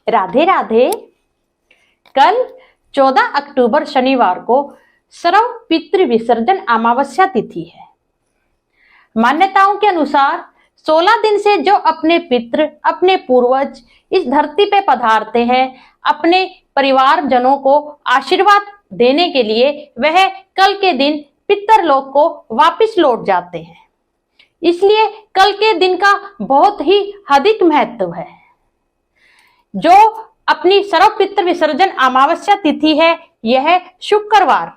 राधे राधे। कल 14 अक्टूबर शनिवार को सर्व पितृ विसर्जन अमावस्या तिथि है। मान्यताओं के अनुसार 16 दिन से जो अपने पितृ, अपने पूर्वज इस धरती पे पधारते हैं, अपने परिवारजनों को आशीर्वाद देने के लिए वह कल के दिन पितरलोक को वापस लौट जाते हैं। इसलिए कल के दिन का बहुत ही अधिक महत्व है। जो अपनी सर्व पितृ विसर्जन अमावस्या तिथि है, यह शुक्रवार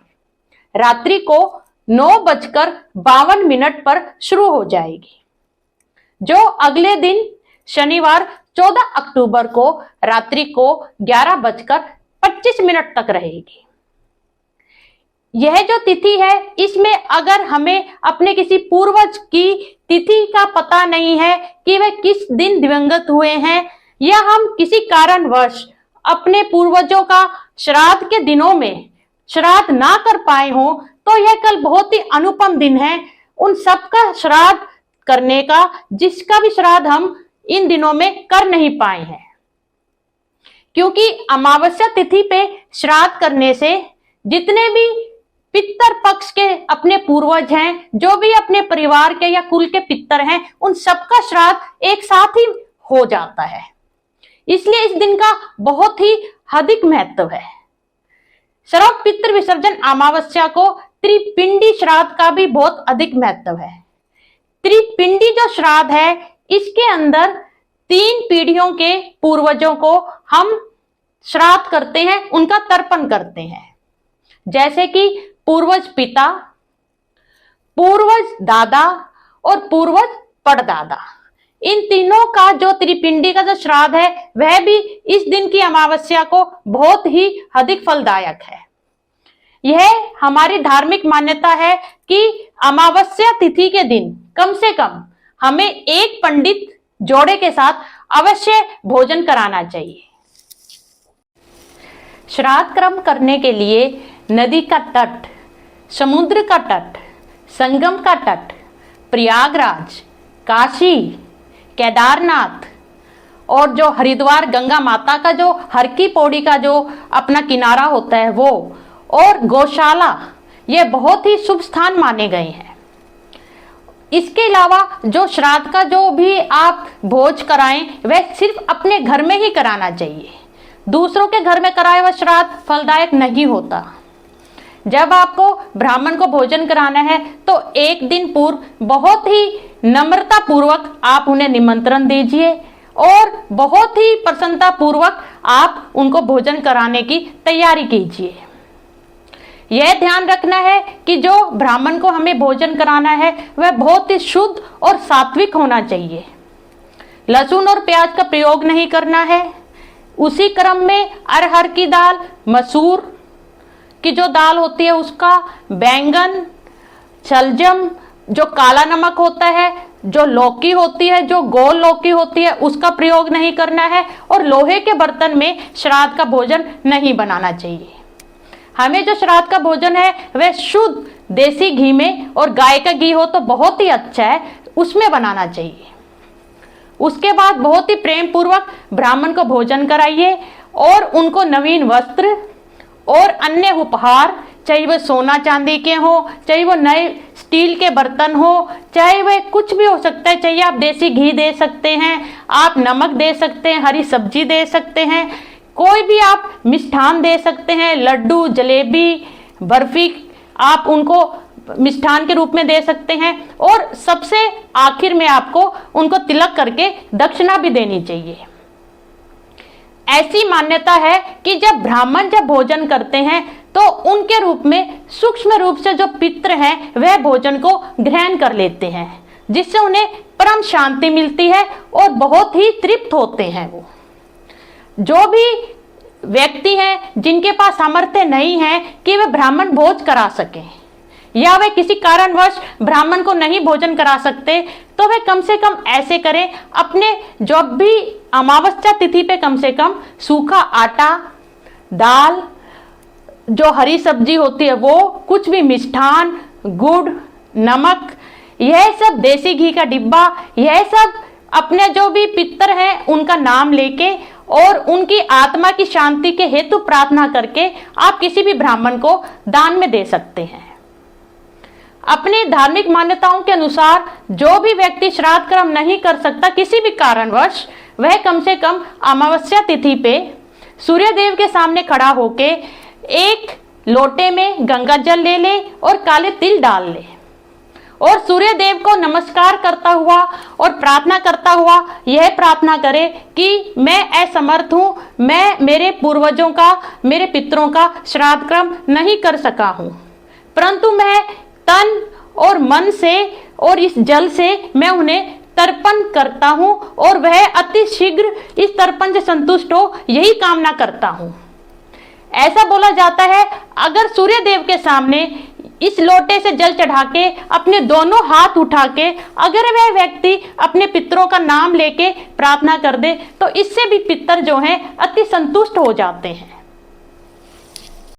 रात्रि को 9:52 पर शुरू हो जाएगी, जो अगले दिन शनिवार 14 अक्टूबर को रात्रि को 11:25 तक रहेगी। यह जो तिथि है, इसमें अगर हमें अपने किसी पूर्वज की तिथि का पता नहीं है कि वे किस दिन दिवंगत हुए हैं, या हम किसी कारणवश अपने पूर्वजों का श्राद्ध के दिनों में श्राद्ध ना कर पाए हो, तो यह कल बहुत ही अनुपम दिन है उन सबका श्राद्ध करने का, जिसका भी श्राद्ध हम इन दिनों में कर नहीं पाए हैं। क्योंकि अमावस्या तिथि पे श्राद्ध करने से जितने भी पितर पक्ष के अपने पूर्वज हैं, जो भी अपने परिवार के या कुल के पितर हैं, उन सबका श्राद्ध एक साथ ही हो जाता है। इसलिए इस दिन का बहुत ही अधिक महत्व है। सर्व पितृ विसर्जन अमावस्या को त्रिपिंडी श्राद्ध का भी बहुत अधिक महत्व है। त्रिपिंडी जो श्राद्ध है, इसके अंदर 3 पीढ़ियों के पूर्वजों को हम श्राद्ध करते हैं, उनका तर्पण करते हैं। जैसे कि पूर्वज पिता, पूर्वज दादा और पूर्वज परदादा, इन तीनों का जो त्रिपिंडी का जो श्राद्ध है, वह भी इस दिन की अमावस्या को बहुत ही अधिक फलदायक है। यह हमारी धार्मिक मान्यता है कि अमावस्या तिथि के दिन कम से कम हमें एक पंडित जोड़े के साथ अवश्य भोजन कराना चाहिए। श्राद्ध कर्म करने के लिए नदी का तट, समुद्र का तट, संगम का तट, प्रयागराज, काशी, केदारनाथ और जो हरिद्वार गंगा माता का जो हर की पौड़ी का जो अपना किनारा होता है वो, और गौशाला, ये बहुत ही शुभ स्थान माने गए हैं। इसके अलावा जो श्राद्ध का जो भी आप भोज कराएं, वह सिर्फ अपने घर में ही कराना चाहिए। दूसरों के घर में कराया हुआ श्राद्ध फलदायक नहीं होता। जब आपको ब्राह्मण को भोजन कराना है, तो एक दिन पूर्व बहुत ही नम्रता पूर्वक आप उन्हें निमंत्रण दीजिए और बहुत ही प्रसन्नता पूर्वक आप उनको भोजन कराने की तैयारी कीजिए। यह ध्यान रखना है कि जो ब्राह्मण को हमें भोजन कराना है, वह बहुत ही शुद्ध और सात्विक होना चाहिए। लहसुन और प्याज का प्रयोग नहीं करना है। उसी क्रम में अरहर की दाल, मसूर की जो दाल होती है उसका, बैंगन, शलजम, जो काला नमक होता है, जो लौकी होती है, जो गोल लौकी होती है, उसका प्रयोग नहीं करना है। और लोहे के बर्तन में श्राद्ध का भोजन नहीं बनाना चाहिए। हमें जो श्राद्ध का भोजन है वह शुद्ध देसी घी में, और गाय का घी हो तो बहुत ही अच्छा है, उसमें बनाना चाहिए। उसके बाद बहुत ही प्रेम पूर्वक ब्राह्मण को भोजन कराइए और उनको नवीन वस्त्र और अन्य उपहार, चाहे वह सोना चांदी के हो, चाहे वो नए स्टील के बर्तन हो, चाहे वह कुछ भी हो सकता है, चाहिए आप देसी घी दे सकते हैं, आप नमक दे सकते हैं, हरी सब्जी दे सकते हैं, कोई भी आप मिष्ठान दे सकते हैं, लड्डू, जलेबी, बर्फी आप उनको मिष्ठान के रूप में दे सकते हैं। और सबसे आखिर में आपको उनको तिलक करके दक्षिणा भी देनी चाहिए। ऐसी मान्यता है कि जब ब्राह्मण जब भोजन करते हैं, तो उनके रूप में सूक्ष्म रूप से जो पितृ हैं, वह भोजन को ग्रहण कर लेते हैं, जिससे उन्हें परम शांति मिलती है और बहुत ही तृप्त होते हैं। वो जो भी व्यक्ति हैं जिनके पास सामर्थ्य नहीं है कि वे ब्राह्मण भोज करा सकें, या वे किसी कारणवश ब्राह्मण को नहीं भोजन करा सकते, तो वे कम से कम ऐसे करें, अपने जब भी अमावस्या तिथि पे कम से कम सूखा आटा, दाल, जो हरी सब्जी होती है वो, कुछ भी मिष्ठान, गुड़, नमक, यह सब देसी घी का डिब्बा, यह सब अपने जो भी पितर हैं उनका नाम लेके और उनकी आत्मा की शांति के हेतु प्रार्थना करके आप किसी भी ब्राह्मण को दान में दे सकते हैं। अपने धार्मिक मान्यताओं के अनुसार जो भी व्यक्ति श्राद्ध कर्म नहीं कर सकता किसी भी कारणवश, वह कम से कम अमावस्या तिथि पे सूर्य देव के सामने खड़ा होके एक लोटे में गंगा जल ले ले और काले तिल डाल ले और सूर्य देव को नमस्कार करता हुआ और प्रार्थना करता हुआ यह प्रार्थना करे कि मैं असमर्थ हूं, मैं मेरे पूर्वजों का, मेरे पितरों का श्राद्ध कर्म नहीं कर सका हूं, परंतु मैं तन और मन से और इस जल से मैं उन्हें तर्पण करता हूं और वह अति शीघ्र इस तर्पण से संतुष्ट हो, यही कामना करता हूं। ऐसा बोला जाता है अगर सूर्य देव के सामने इस लोटे से जल चढ़ा के अपने दोनों हाथ उठा के अगर वह व्यक्ति अपने पितरों का नाम लेके प्रार्थना कर दे तो इससे भी पितर जो हैं अति संतुष्ट हो जाते हैं।